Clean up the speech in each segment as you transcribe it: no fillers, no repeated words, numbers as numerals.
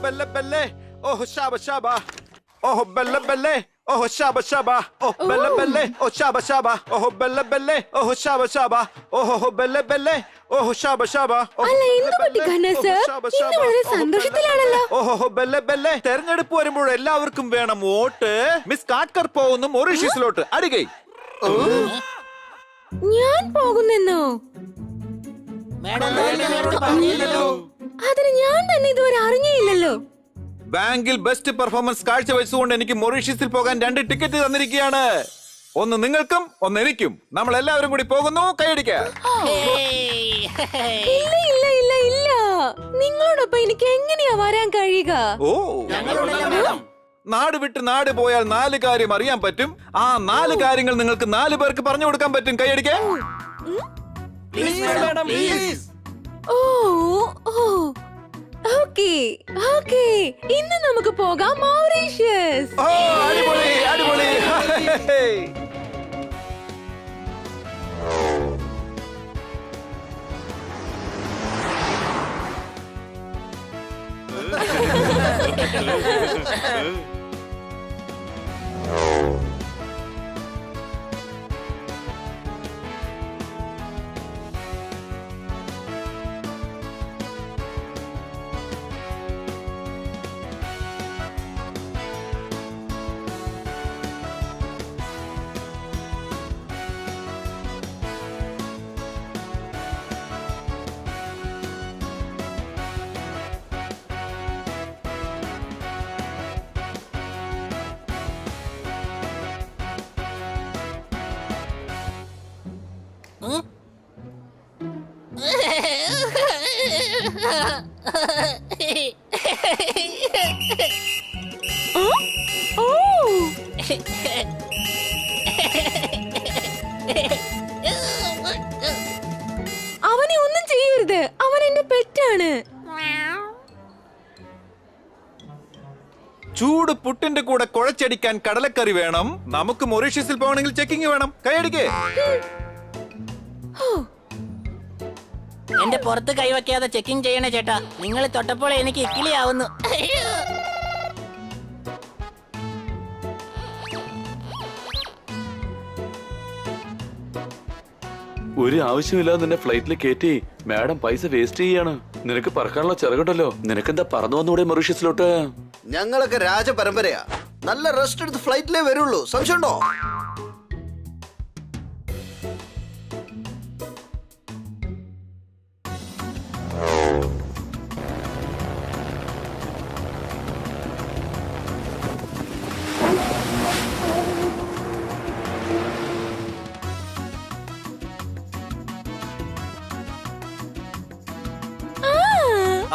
Bale Bale ഓഹ് ശാബ ശാബ ഓഹ് Bale Bale ഓഹ് ശാബ ശാബ ഓഹ് Bale Bale ഓഹ് ശാബ ശാബ ഓഹ് Bale Bale ഓഹ് ശാബ ശാബ ഓഹ് Bale Bale ഓഹ് ശാബ ശാബ. അല്ല എന്ത് പറ്റി ഖന്നസ്? ഇന്ന് വളരെ സന്തോഷത്തിലാണല്ലോ. ഓഹോ ബെല്ലെ ബെല്ലെ. തെരഞ്ഞെടുപ്പ് വരുമ്പോൾ എല്ലാവർക്കും വേണം വോട്ട്. മിസ് കാട്കർ പോകുന്നു മൊറീഷ്യസിലോട്ട്. അടികൈ. ഞാൻ പോകുന്നെന്നോ? അതിന് ഞാൻ തന്നെ ഇതുവരെ അറിഞ്ഞില്ലല്ലോ. ബാങ്കിൽ ബെസ്റ്റ് പെർഫോമൻസ് കാഴ്ചവെച്ചുകൊണ്ട് എനിക്ക് മൊറീഷ്യസിൽ പോകാൻ 2 ടിക്കറ്റ് തന്നിരിക്കുകയാണ്. ഒന്ന് നിങ്ങൾക്കും ഒന്ന് എനിക്കും. നമ്മൾ എല്ലാവരും കൂടി പോകുന്നു. കൈയടിക്കാം. ഇല്ല ഇല്ല ഇല്ല ഇല്ല, നിങ്ങളോടൊപ്പം എനിക്ക് എങ്ങനെയാ വരാൻ കഴിയുക? ഓ, നാട് വിട്ട് നാട് പോയാൽ 4 കാര്യം അറിയാൻ പറ്റും. ആ 4 കാര്യങ്ങൾ നിങ്ങൾക്ക് 4 പേർക്ക് പറഞ്ഞു കൊടുക്കാൻ പറ്റും. കൈയടിക്കാം. ഓ ഓ ഓക്കേ ഓക്കേ, ഇന്ന് നമുക്ക് പോകാം മൗറീഷ്യസ്. ഓ അടിപൊളി അടിപൊളി. അവനെ ഒന്നും ചെയ്യരുത്, അവൻ എന്റെ പെറ്റാണ്. ചൂട് പുട്ടിന്റെ കൂടെ കുഴച്ചടിക്കാൻ കടലക്കറി വേണം. നമുക്ക് മൊറീഷ്യസിൽ പോകണമെങ്കിൽ ചെക്കിംഗ് വേണം. കൈയടിക്കേ. എന്റെ പുറത്ത് കൈവയ്ക്കാതെ ചെക്കിംഗ് ചെയ്യണേ ചേട്ടാ. നിങ്ങൾ തൊട്ടപ്പോൾ എനിക്ക് ഇക്കിളിയാവുന്നു. ഒരു ആവശ്യമില്ലാതെ നിന്നെ ഫ്ലൈറ്റിൽ കയറ്റി മാഡം പൈസ വേസ്റ്റ് ചെയ്യാണ്. നിനക്ക് പറക്കാനുള്ള ചിറകുണ്ടല്ലോ. നിനക്കെന്താ പറന്നു വന്നൂടെ മൊറീഷ്യസിലോട്ട്? ഞങ്ങളൊക്കെ രാജപരമ്പരയാ. നല്ല റെസ്റ്റ് എടുത്ത് ഫ്ലൈറ്റിലേ വരുള്ളൂ. സംശയമുണ്ടോ?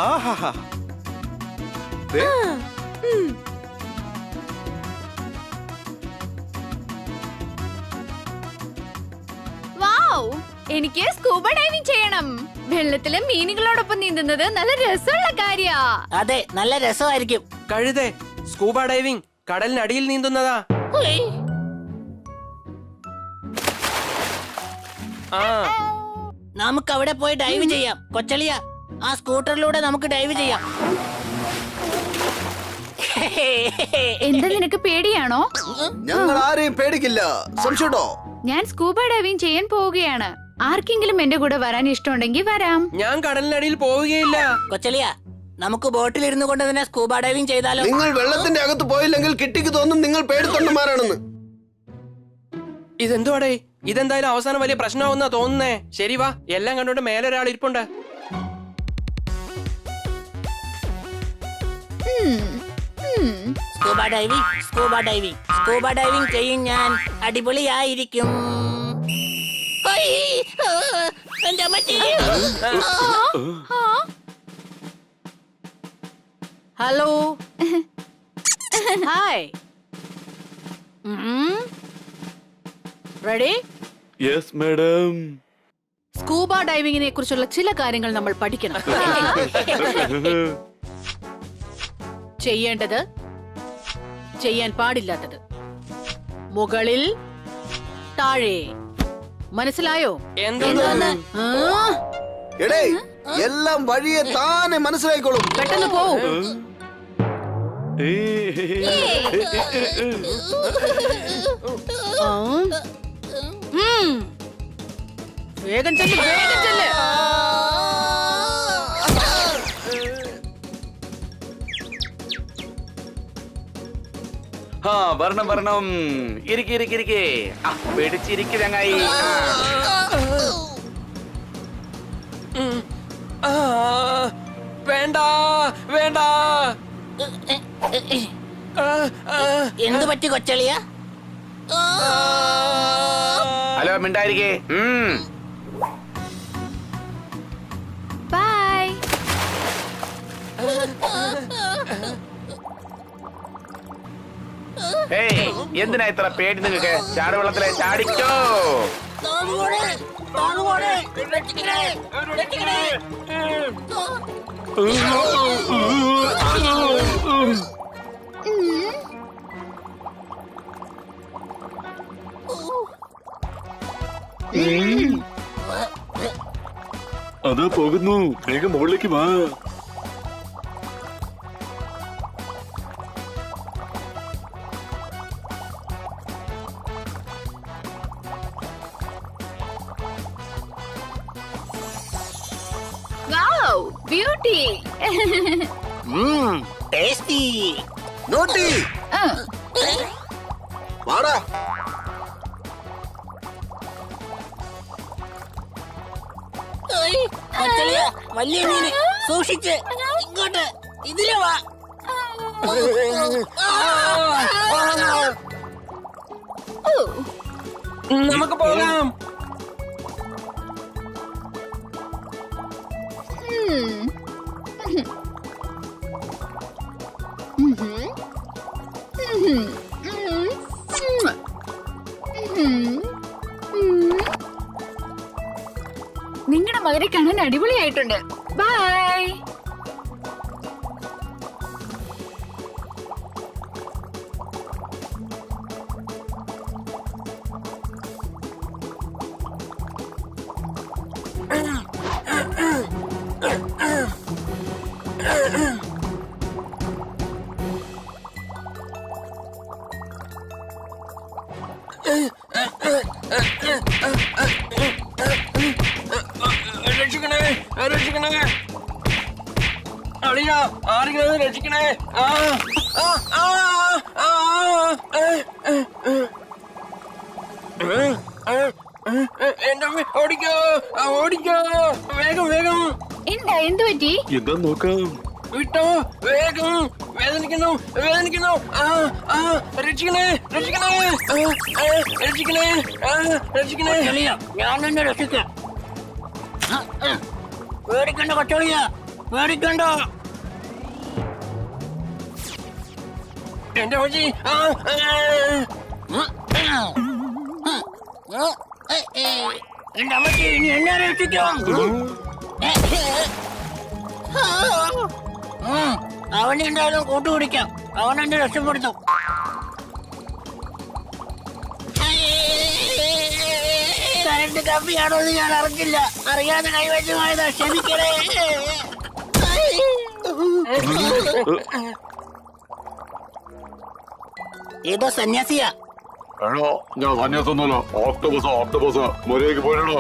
ആഹാ. എനിക്ക് സ്കൂബ ഡൈവിംഗ് ചെയ്യണം. വെള്ളത്തിലെ മീനുകളോടൊപ്പം നീന്തുന്നത് നല്ല രസമുള്ള കാര്യാ. അതെ, നല്ല രസമായിരിക്കും. കഴുതേ, സ്കൂബ ഡൈവിംഗ് കടലിനടിയിൽ നീന്തുന്നതാ. നമുക്ക് അവിടെ പോയി ഡൈവ് ചെയ്യാം. കൊച്ചളിയ, ആ സ്കൂട്ടറിലൂടെ നമുക്ക് ഡൈവ് ചെയ്യാം. എന്താ നിനക്ക് പേടിയാണോ? ഞങ്ങൾ ആരെയും പേടിക്കില്ല. സംശയമുണ്ടോ? ഞാൻ സ്കൂബ ഡൈവിംഗ് ചെയ്യാൻ പോവുകയാണ്. ആർക്കെങ്കിലും എന്റെ കൂടെ വരാൻ ഇഷ്ടമുണ്ടെങ്കിൽ വരാം. ഞാൻ കടലിനടിയിൽ പോവുകയില്ല. കൊച്ചളിയ, നമുക്ക് ബോട്ടിൽ ഇരുന്നു കൊണ്ട് തന്നെ സ്കൂബ ഡൈവിംഗ് ചെയ്താലോ? നിങ്ങൾ വെള്ളത്തിന്റെ അകത്ത് പോയില്ലെങ്കിൽ കിട്ടിക്ക് തോന്നും നിങ്ങൾ പേടിത്തൊണ്ടന്മാരാണെന്ന്. ഇതെന്തുവാടേ? ഇതെന്തായാലും അവസാനം വലിയ പ്രശ്നമാവുന്നാ തോന്നുന്നേ. ശരി വാ, എല്ലാം കണ്ടോണ്ട് മേലെ ഒരാൾ ഇരിപ്പുണ്ട്. Scuba diving, scuba diving, scuba diving ചെയ്യും ഞാൻ. അടിപൊളിയായിരിക്കും. Hello. Hi. Ready? Yes madam. Scuba ഡൈവിംഗിനെ കുറിച്ചുള്ള ചില കാര്യങ്ങൾ നമ്മൾ പഠിക്കണം. ചെയ്യേണ്ടത്, ചെയ്യാൻ പാടില്ലാത്തത്, മുകളിൽ താഴെ. മനസ്സിലായോ? എന്താന്ന്? എടേ, എല്ലാം വഴിയെ താനെ മനസ്സിലായിക്കോളും. പെട്ടെന്ന് പോവും. വേഗം ചെല്ല്, വേഗം ചെല്ല്. ആ വരണം വരണം, ഇരിക്കെ ഇരിക്കെ ഇരിക്കെ. പേടിച്ചിരിക്കെ ചങ്ങായി. വേണ്ട വേണ്ട. എന്ത് പറ്റി കൊച്ചളിയ? ഹലോ മിണ്ടായിരിക്കേ. ബൈ. ഏയ് എന്തിനാ ഇത്ര പേടി നിങ്ങൾക്ക്? ചാടുവെള്ളത്തിലെ ചാടിക്കോ. അതാ പോകുന്നു, വേഗം മുകളിലേക്ക് വാ. Wow, beauty. ടേസ്റ്റി. നോട്ടി വാടാ. കൊച്ചളിയ, വലിയ മീന് സൂക്ഷിച്ച്. ഇങ്ങോട്ട് ഇതിലെ വാ. നമുക്ക് പോകാം. നിങ്ങളുടെ മകനെ കാണാൻ അടിപൊളിയായിട്ടുണ്ട്. ബൈ. രക്ഷിക്കണേ, രക്ഷിക്കണേ. അളിയ, ആരെങ്കിലും രക്ഷിക്കണേ. എന്റെ അമ്മ ഓടിക്കോ, ഓടിക്കോ, വേഗം വേഗം. എന്താ, എന്ത് പറ്റി? എന്താ നോക്കാം. വിട്ടോ, വേഗം. വേദനിക്കുന്നു, വേദനിക്കുന്നു. രക്ഷിക്കണേ, രക്ഷിക്കണേ, രക്ഷിക്കണേ, രക്ഷിക്കണേ. കൊച്ചളിയ, ഞാൻ തന്നെ രക്ഷിക്കാം. പേടിക്കണ്ട കൊച്ചളിയ, പേടിക്കണ്ട. എന്റെ മച്ചി. എന്റെ അമ്മച്ചി, ഇനി എന്നെ രക്ഷിക്കാം. അവനെ എന്തായാലും കൂട്ടുപിടിക്കാം. അവനെന്നെ രക്ഷപ്പെടുത്തും. കരണ്ട് കമ്പിയാണോ എന്ന് ഞാൻ അറിഞ്ഞില്ല. അറിയാതെ കൈവശമായതാ, ക്ഷമിക്കണേ. ഏതോ സന്യാസിയാ. എടോ, ഞാൻ സന്യാസൊന്നുമല്ല. ഓക്ടോബസ് ഓക്ടോബസ് മര്യാദക്ക് പോയിട്ടോ.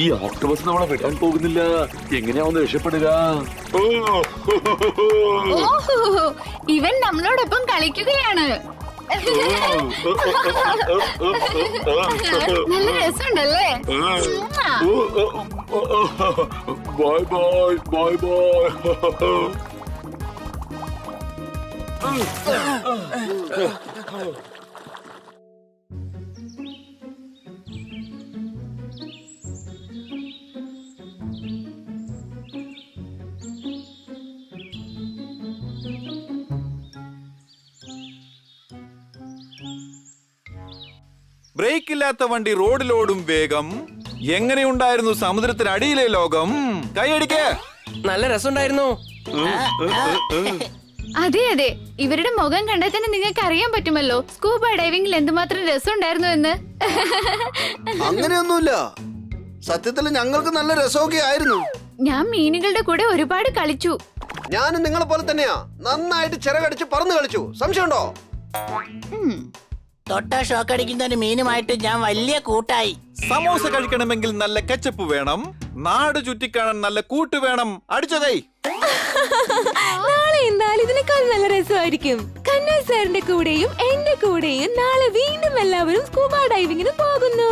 ഈ ഓക്ടോബസ് നമ്മളെ വിടാൻ പോകുന്നില്ല. എങ്ങനെയാ ഒന്ന് രക്ഷപ്പെടുക? ഓഹോ, ഇവൻ നമ്മളോടൊപ്പം കളിക്കുകയാണ്. നല്ല രസമുണ്ടല്ലേ? Bye bye bye bye. Brake ഇല്ലാത്ത വണ്ടി റോഡിലോടും വേഗം. എങ്ങനെയുണ്ടായിരുന്നു സമുദ്രത്തിനടിയിലെ ലോകം? കൈയടിക്ക്. നല്ല രസമുണ്ടായിരുന്നു. അതെ അതെ, ഇവരുടെ മുഖം കണ്ടാൽ തന്നെ നിങ്ങൾക്ക് അറിയാൻ പറ്റുമല്ലോ സ്കൂബ ഡൈവിംഗിൽ എന്തുമാത്രം രസമുണ്ടായിരുന്നു എന്ന്. അങ്ങനെയൊന്നുമില്ല, സത്യത്തിൽ ഞങ്ങൾക്ക് നല്ല രസമൊക്കെ ആയിരുന്നു. ഞാൻ മീനുകളുടെ കൂടെ ഒരുപാട് കളിച്ചു. ഞാനും നിങ്ങളെ പോലെ തന്നെയാ, നന്നായിട്ട് ചിറകടിച്ച് പറന്ന് കളിച്ചു. സംശയമുണ്ടോ? തൊട്ട ഷോക്കടിക്കുന്ന ഒരു മീനുമായിട്ട് ഞാൻ വലിയ കൂട്ടായി. സമോസ കഴിക്കണമെങ്കിൽ നല്ല കെച്ചപ്പ് വേണം, നാട് ചുറ്റിക്കാണാൻ നല്ല കൂട്ട് വേണം. അടിച്ചതേ. നാളെ എന്തായാലും ഇതിനേക്കാൾ നല്ല രസമായിരിക്കും. കണ്ണൻ സാറിന്റെ കൂടെയും എന്റെ കൂടെയും നാളെ വീണ്ടും എല്ലാവരും സ്കൂബ ഡൈവിങ്ങിന് പോകുന്നു.